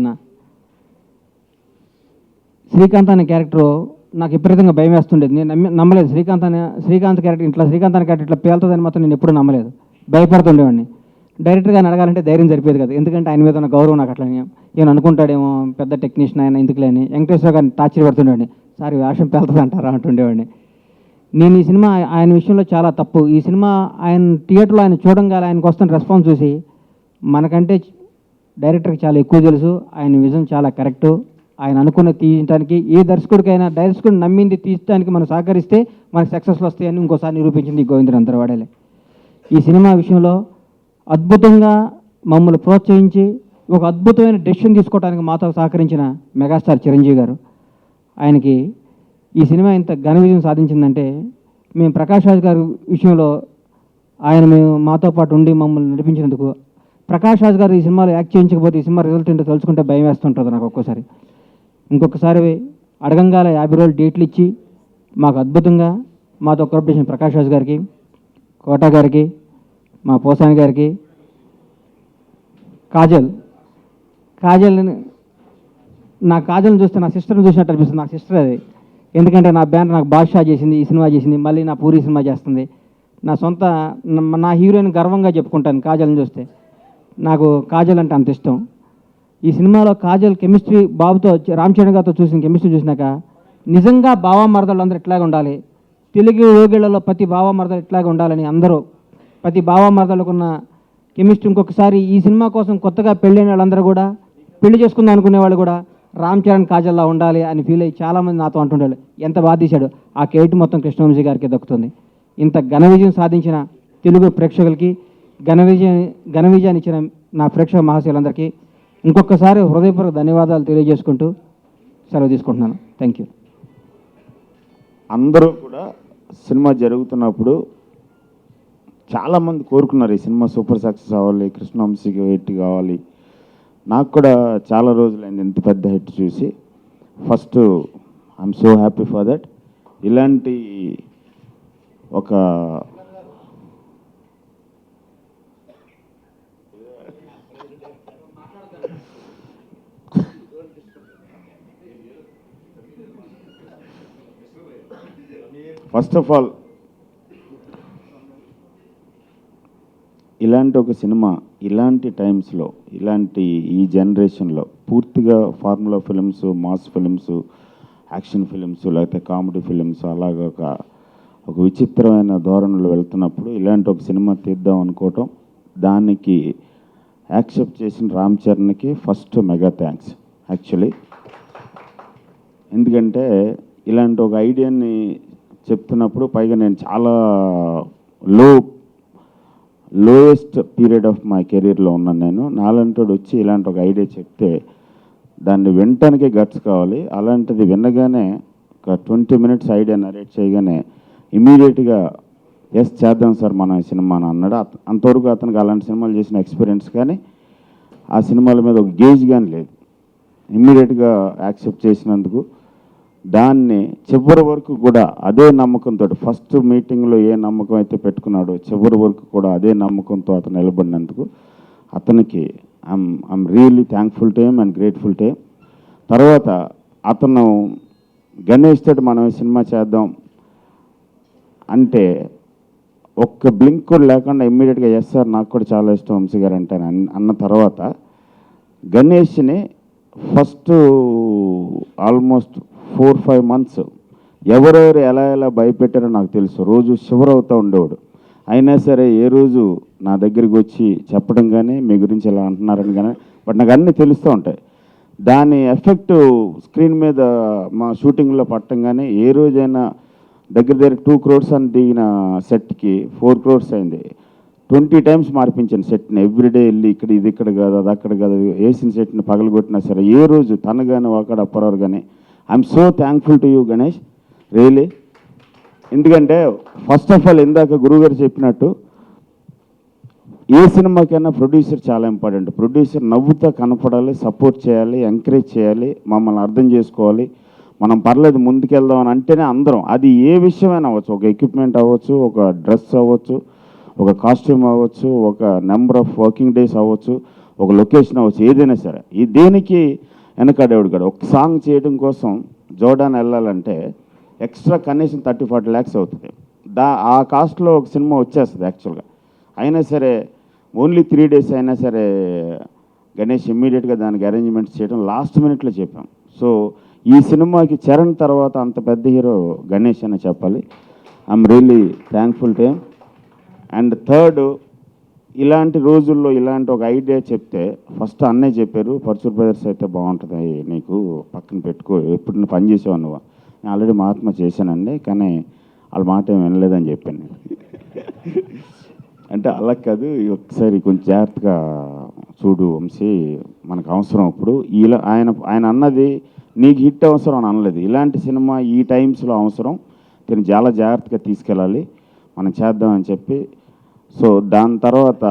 అనే క్యారెక్టర్ నాకు విపరీతంగా భయం వేస్తుండేది. నేను నమ్మలేదు శ్రీకాంత్ క్యారెక్టర్ శ్రీకాంత్ అనే క్యారెక్టర్ ఇట్లా పేలుతుందని మాత్రం నేను ఎప్పుడూ నమ్మలేదు, భయపడుతుండేవాడిని. డైరెక్టర్ గారిని అడగాలంటే ధైర్యం సరిపోయేది కదా, ఎందుకంటే ఆయన మీద ఉన్న గౌరవం నాకు అట్లా ఏమని అనుకుంటాడేమో, పెద్ద టెక్నీషియన్ ఆయన ఎందుకులే అని వెంకటేశ్వర గారిని టార్చర్ పెడుతుండేవాడిని. సార్ ఈ వేషం పేలుతుంది అంటారా అంటుండేవాడిని. నేను ఈ సినిమా ఆయన విషయంలో చాలా తప్పు. ఈ సినిమా ఆయన థియేటర్లో ఆయన చూడంగానే ఆయనకు వస్తున్న రెస్పాన్స్ చూసి మనకంటే డైరెక్టర్కి చాలా ఎక్కువ తెలుసు, ఆయన విజన్ చాలా కరెక్టు, ఆయన అనుకున్న తీయడానికి ఏ దర్శకుడికైనా డైరెక్టర్ని నమ్మింది తీయడానికి మనం సహకరిస్తే మనకు సక్సెస్లు వస్తాయని ఇంకోసారి నిరూపించింది ఈ గోవిందుడు అందరవాడలే. ఈ సినిమా విషయంలో అద్భుతంగా మమ్మల్ని ప్రోత్సహించి ఒక అద్భుతమైన డెసిషన్ తీసుకోవడానికి మాతో సహకరించిన మెగాస్టార్ చిరంజీవి గారు, ఆయనకి ఈ సినిమా ఇంత ఘన విజయం సాధించిందంటే మేము ప్రకాష్ రాజ్ గారి విషయంలో మేము మాతో పాటు ఉండి మమ్మల్ని నడిపించినందుకు. ప్రకాష్ రాజ్ గారు ఈ సినిమాలో యాక్ట్ చేయించకపోతే ఈ సినిమా రిజల్ట్ ఏంటో తలుచుకుంటే భయం వేస్తుంటుంది నాకు ఒక్కోసారి. ఇంకొకసారి అడగంగాల 50 రోజులు డేట్లు ఇచ్చి మాకు అద్భుతంగా మాతో కోఆపరేషన్ ప్రకాష్ రాజ్ గారికి, కోటా గారికి, మా పోసాని గారికి, కాజల్ని చూస్తే నా సిస్టర్ని చూసినట్టు అనిపిస్తుంది. నా సిస్టర్ అది, ఎందుకంటే నా బ్యానర్ నాకు బాద్షా చేసింది, ఈ సినిమా చేసింది, మళ్ళీ నా పూరి సినిమా చేస్తుంది. నా హీరోయిన్ గర్వంగా చెప్పుకుంటాను కాజల్ని చూస్తే. నాకు కాజల్ అంటే అంత ఇష్టం. ఈ సినిమాలో కాజల్ కెమిస్ట్రీ బాబుతో రామ్ చరణ్ గారితో చూసిన కెమిస్ట్రీ చూసినాక నిజంగా బావా మరదలు అందరూ ఇట్లాగే ఉండాలి, తెలుగు ఓగిళ్లలో ప్రతి బావా మరదలు ఇట్లాగే ఉండాలని అందరూ ప్రతి బావా మరదలుకున్న కెమిస్ట్రీ ఇంకొకసారి ఈ సినిమా కోసం కొత్తగా పెళ్ళైన వాళ్ళందరూ కూడా పెళ్లి చేసుకుందాం అనుకునే వాళ్ళు కూడా రామ్ చరణ్ కాజల్లా ఉండాలి అని ఫీల్ అయ్యి చాలామంది నాతో అంటుండాలి. ఎంత బాధ తీశాడు, ఆ క్రెడిట్ మొత్తం కృష్ణవంశీ గారికి దక్కుతుంది. ఇంత ఘన విజయం సాధించిన తెలుగు ప్రేక్షకులకి, ఘన విజయాన్ని ఇచ్చిన నా ప్రేక్షక మహాశయులందరికీ ఇంకొకసారి హృదయపూర్వక ధన్యవాదాలు తెలియజేసుకుంటూ సెలవు తీసుకుంటున్నాను. Thank you. అందరూ కూడా సినిమా జరుగుతున్నప్పుడు చాలామంది కోరుకున్నారు ఈ సినిమా సూపర్ సక్సెస్ అవ్వాలి, కృష్ణవంశీకి హిట్ కావాలి. నాకు కూడా చాలా రోజులైంది ఇంత పెద్ద హిట్ చూసి. First I'm so happy for that. ఇలాంటి ఒక ఫస్ట్ ఆఫ్ ఆల్ ఇలాంటి ఒక సినిమా ఇలాంటి టైమ్స్లో, ఇలాంటి ఈ జనరేషన్లో పూర్తిగా formula films, mass films, action films, లేకపోతే కామెడీ ఫిలిమ్స్ అలాగ ఒక విచిత్రమైన ధోరణిలో వెళ్తున్నప్పుడు ఇలాంటి ఒక సినిమా తీద్దాం అనుకోవటం, దానికి యాక్సెప్ట్ చేసిన రామ్ చరణ్కి ఫస్ట్ మెగా థ్యాంక్స్ యాక్చువల్లీ. ఎందుకంటే ఇలాంటి ఒక ఐడియాని చెప్తున్నప్పుడు పైగా నేను చాలా లోయెస్ట్ పీరియడ్ ఆఫ్ మై కెరీర్లో ఉన్నాను. నాలంటోడు వచ్చి ఇలాంటి ఒక ఐడియా చెప్తే దాన్ని వినటానికే గట్స్ కావాలి. అలాంటిది వినగానే ఒక 20 minutes ఐడియా నరేట్ చేయగానే ఇమీడియట్గా ఎస్ చేద్దాం సార్ మనం ఈ సినిమా అని అన్నాడు. అంతవరకు అతనికి అలాంటి సినిమాలు చేసిన ఎక్స్పీరియన్స్ కానీ ఆ సినిమాల మీద ఒక గేజ్ కానీ లేదు. ఇమ్మీడియట్గా యాక్సెప్ట్ చేసినందుకు దాన్ని చివరి వరకు కూడా అదే నమ్మకంతో, ఫస్ట్ మీటింగ్లో ఏ నమ్మకం అయితే పెట్టుకున్నాడో చివరి వరకు కూడా అదే నమ్మకంతో అతను నిలబడినందుకు అతనికి I'm really thankful to him and grateful to him. తర్వాత అతను గణేష్ తోటి మనం ఈ సినిమా చేద్దాం అంటే ఒక్క బ్లింక్ కూడా లేకుండా ఇమ్మీడియట్గా ఎస్ సార్ నాకు కూడా చాలా ఇష్టం వంశీ గారు అంటే అన్న తర్వాత గణేష్ని ఫస్ట్ ఆల్మోస్ట్ 4-5 months ఎవరెవరు ఎలా ఎలా భయపెట్టారో నాకు తెలుసు. రోజు షివర్ అవుతూ ఉండేవాడు. అయినా సరే ఏ రోజు నా దగ్గరికి వచ్చి చెప్పడం కానీ మీ గురించి ఎలా అంటున్నారని కానీ బట్ నాకు అన్నీ తెలుస్తూ ఉంటాయి. దాని ఎఫెక్ట్ స్క్రీన్ మీద మా షూటింగ్లో పట్టడం కానీ ఏ రోజైనా దగ్గర 2 crores అని దిగిన సెట్కి 4 crores అయింది. 20 times మార్పించాను సెట్ని. ఎవ్రీడే వెళ్ళి ఇది ఇక్కడ కాదు అది అక్కడ కాదు వేసిన సెట్ని పగలగొట్టినా సరే ఏ రోజు తను కానీ ఒకడు అప్పటివరకు కానీ I'm so thankful to you Ganesh really. ఎందుకంటే ఫస్ట్ ఆఫ్ ఆల్ ఇందాక గురువుగారు చెప్పినట్టు ఏ సినిమాకైనా ప్రొడ్యూసర్ చాలా ఇంపార్టెంట్. ప్రొడ్యూసర్ నవ్వుతా కనపడాలి, సపోర్ట్ చేయాలి, ఎంకరేజ్ చేయాలి, మమ్మల్ని అర్థం చేసుకోవాలి, మనం పర్లేదు ముందుకెళ్దాం అని అంటేనే అందరం. అది ఏ విషయమైనా అవ్వచ్చు, ఒక ఎక్విప్మెంట్ అవ్వచ్చు, ఒక డ్రెస్ అవ్వచ్చు, ఒక కాస్ట్యూమ్ అవ్వచ్చు, ఒక నెంబర్ ఆఫ్ వర్కింగ్ డేస్ అవ్వచ్చు, ఒక లొకేషన్ అవ్వచ్చు, ఏదైనా సరే. ఈ దేనికి వెనకాడేవాడు కాదు. ఒక సాంగ్ చేయడం కోసం జోర్డాన్ వెళ్ళాలంటే ఎక్స్ట్రా కనీసం 30-40 lakhs అవుతుంది. ఆ కాస్ట్లో ఒక సినిమా వచ్చేస్తుంది యాక్చువల్గా. అయినా సరే ఓన్లీ 3 days అయినా సరే గణేష్ ఇమ్మీడియట్గా దానికి అరేంజ్మెంట్స్ చేయడం లాస్ట్ మినిట్లో చెప్పాం. సో ఈ సినిమాకి చరణ్ తర్వాత అంత పెద్ద హీరో గణేష్ అని చెప్పాలి. I'm really thankful to him. And third, ఇలాంటి రోజుల్లో ఇలాంటి ఒక ఐడియా చెప్తే ఫస్ట్ అన్నయ్య చెప్పారు, పర్చూర్ బ్రదర్స్ అయితే బాగుంటుంది నీకు పక్కన పెట్టుకో, ఎప్పుడు నువ్వు పని చేసావు నువ్వు. నేను ఆల్రెడీ మహాత్మా చేశానండి కానీ వాళ్ళ మాట ఏం వినలేదని చెప్పాను నేను. అంటే అలా కాదు, ఒకసారి కొంచెం జాగ్రత్తగా చూడు వంశీ, మనకు అవసరం ఇప్పుడు. ఇలా ఆయన అన్నది నీకు హిట్ అవసరం అని అనలేదు. ఇలాంటి సినిమా ఈ టైమ్స్లో అవసరం, దీన్ని చాలా జాగ్రత్తగా తీసుకెళ్ళాలి, మనం చేద్దామని చెప్పి. సో దాని తర్వాత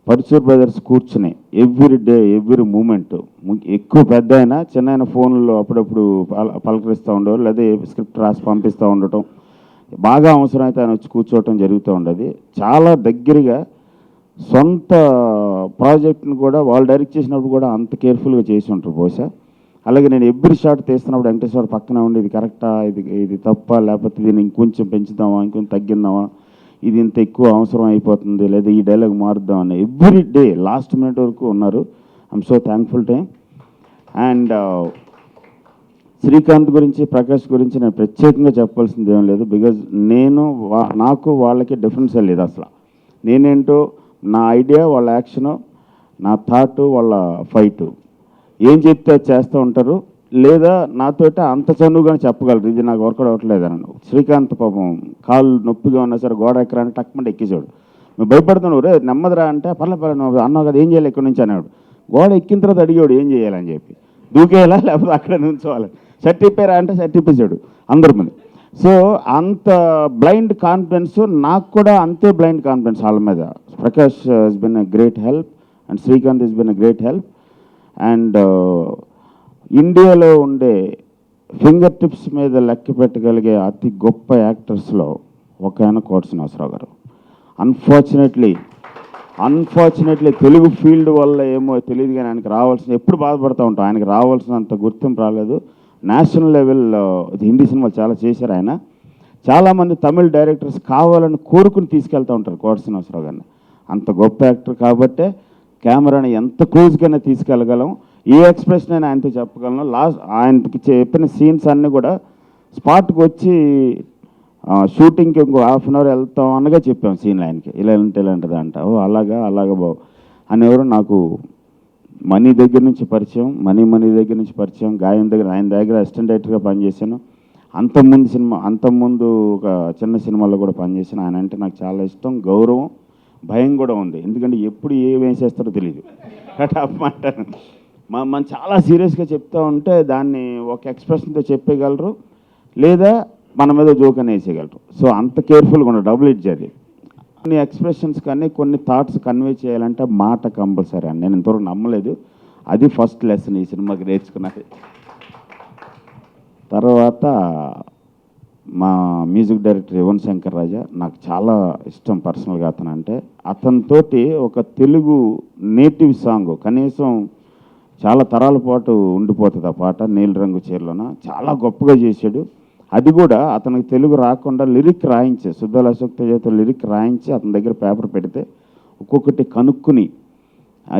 పర్చూర్ బ్రదర్స్ కూర్చుని ఎవ్రీ డే ఎవ్రీ మూమెంట్, ఎక్కువ పెద్ద అయినా చిన్న అయినా ఫోన్లో అప్పుడప్పుడు పలకరిస్తూ ఉండేవారు, లేదా స్క్రిప్ట్ రాసి పంపిస్తూ ఉండటం, బాగా అవసరం అయితే ఆయన వచ్చి కూర్చోవటం జరుగుతూ ఉండేది. చాలా దగ్గరగా సొంత ప్రాజెక్ట్ని కూడా వాళ్ళు డైరెక్ట్ చేసినప్పుడు కూడా అంత కేర్ఫుల్గా చేసి ఉంటారు బహుశా. అలాగే నేను ఎవ్రీ షాట్ తీస్తున్నప్పుడు వెంకటేశ్వర పక్కన ఉండి ఇది కరెక్టా, ఇది తప్ప, లేకపోతే దీన్ని ఇంకొంచెం పెంచుదామా, ఇంకొంచెం తగ్గిందామా, ఇది ఇంత ఎక్కువ అవసరం అయిపోతుంది, లేదా ఈ డైలాగ్ మారుద్దామని ఎవ్రీ డే లాస్ట్ మినిట్ వరకు ఉన్నారు. I'm so thankful to him. And Srikanth గురించి, ప్రకాష్ గురించి నేను ప్రత్యేకంగా చెప్పాల్సింది ఏం లేదు. బికాజ్ నాకు వాళ్ళకి డిఫరెన్స్ లేదు అసలు. నేనేంటో నా ఐడియా, వాళ్ళ యాక్షను, నా థాట్, వాళ్ళ ఫైటు, ఏం చెప్తే అది చేస్తూ ఉంటారు, లేదా నాతోటి అంత చనువుగానే చెప్పగలరు ఇది నాకు వర్కౌట్ అవ్వట్లేదు అని. శ్రీకాంత్ పాపం కాళ్ళు నొప్పిగా ఉన్నా సరే గోడ ఎక్కరా అంటే టక్మంటే ఎక్కేసాడు. నువ్వు భయపడుతున్నావు, రే నెమ్మదిరా అంటే పర్లేదు నువ్వు అన్నావు కదా ఏం చేయాలి ఎక్కడి నుంచి అనేవాడు. గోడ ఎక్కిన తర్వాత అడిగాడు ఏం చేయాలని చెప్పి, దూకేయాలా లేకపోతే అక్కడ నుంచోవాలి, షర్ట్ ఇప్పారా అంటే షర్ట్ ఇప్పేసాడు అందరి ముందు. సో అంత బ్లైండ్ కాన్ఫిడెన్స్, నాకు కూడా అంతే బ్లైండ్ కాన్ఫిడెన్స్ వాళ్ళ మీద. Prakash has been a great help and Srikanth has been a great help. And ఇండియాలో ఉండే ఫింగర్ టిప్స్ మీద లెక్క పెట్టగలిగే అతి గొప్ప యాక్టర్స్లో ఒక ఆయన కోట శ్రీనివాసరావు గారు. అన్ఫార్చునేట్లీ తెలుగు ఫీల్డ్ వల్ల ఏమో తెలియదు కానీ ఆయనకి రావాల్సిన, ఎప్పుడు బాధపడుతూ ఉంటాం, ఆయనకి రావాల్సినంత గుర్తింపు రాలేదు. నేషనల్ లెవెల్ హిందీ సినిమాలు చాలా చేశారు ఆయన. చాలామంది తమిళ డైరెక్టర్స్ కావాలని కోరుకుని తీసుకెళ్తూ ఉంటారు కోట శ్రీనివాసరావు గారిని. అంత గొప్ప యాక్టర్ కాబట్టే కెమెరాని ఎంత క్లోజ్గానే తీసుకెళ్ళగలం, ఏ ఎక్స్ప్రెషన్ అయినా ఆయనతో చెప్పగలను. ఆయనకి చెప్పిన సీన్స్ అన్నీ కూడా స్పాట్కి వచ్చి షూటింగ్కి ఇంకో ½ hour వెళ్తాం అనగా చెప్పాం సీన్లు ఆయనకి, ఇలా ఉంటుంది అంట. ఓ అలాగా బాబు అనేవారు. నాకు మనీ దగ్గర నుంచి పరిచయం, మనీ దగ్గర నుంచి పరిచయం, గాయం దగ్గర, ఆయన దగ్గర అసిస్టెంట్ డైరెక్టర్గా పనిచేశాను. అంతకుముందు ఒక చిన్న సినిమాలో కూడా పనిచేశాను. ఆయన అంటే నాకు చాలా ఇష్టం, గౌరవం, భయం కూడా ఉంది. ఎందుకంటే ఎప్పుడు ఏం వేసేస్తారో తెలియదు అంటాను. మనం చాలా సీరియస్గా చెప్తూ ఉంటే దాన్ని ఒక ఎక్స్ప్రెషన్తో చెప్పగలరు, లేదా మన మీద జోక్ అని వేసేయగలరు. సో అంత కేర్ఫుల్గా ఉండదు, డబుల్ ఎడ్జ్ అది. కొన్ని ఎక్స్ప్రెషన్స్ కానీ కొన్ని థాట్స్ కన్వే చేయాలంటే మాట కంపల్సరీ అని నేను ఇంతవరకు నమ్మలేదు. అది ఫస్ట్ లెసన్ ఈ సినిమాకి నేర్చుకున్నది. తర్వాత మా మ్యూజిక్ డైరెక్టర్ యువన్ శంకర్ రాజా, నాకు చాలా ఇష్టం పర్సనల్గా అతను అంటే. అతనితోటి ఒక తెలుగు నేటివ్ సాంగ్ కనీసం చాలా తరాల పాటు ఉండిపోతుంది ఆ పాట, నీలిరంగు చీరలోన. చాలా గొప్పగా చేశాడు. అది కూడా అతనికి తెలుగు రాకుండా లిరిక్ రాయించే, సుద్దాల అశోక్ తేజతో లిరిక్ రాయించి అతని దగ్గర పేపర్ పెడితే ఒక్కొక్కటి కనుక్కుని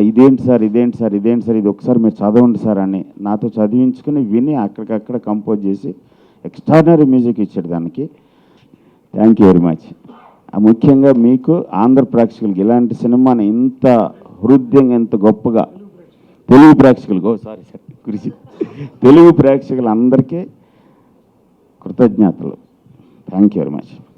ఇదేంటి సార్, ఇదేంటి సార్, ఇదేంటి సార్, ఇది ఒకసారి మీరు చదవండి సార్ అని నాతో చదివించుకుని విని అక్కడికక్కడ కంపోజ్ చేసి ఎక్స్ట్రాడినరీ మ్యూజిక్ ఇచ్చాడు దానికి. Thank you very much. ముఖ్యంగా మీకు ఆంధ్ర ప్రేక్షకులకి ఇలాంటి సినిమాని ఇంత హృదయంగా, ఇంత గొప్పగా తెలుగు ప్రేక్షకులకు గురించి తెలుగు ప్రేక్షకులందరికీ కృతజ్ఞతలు. Thank you very much.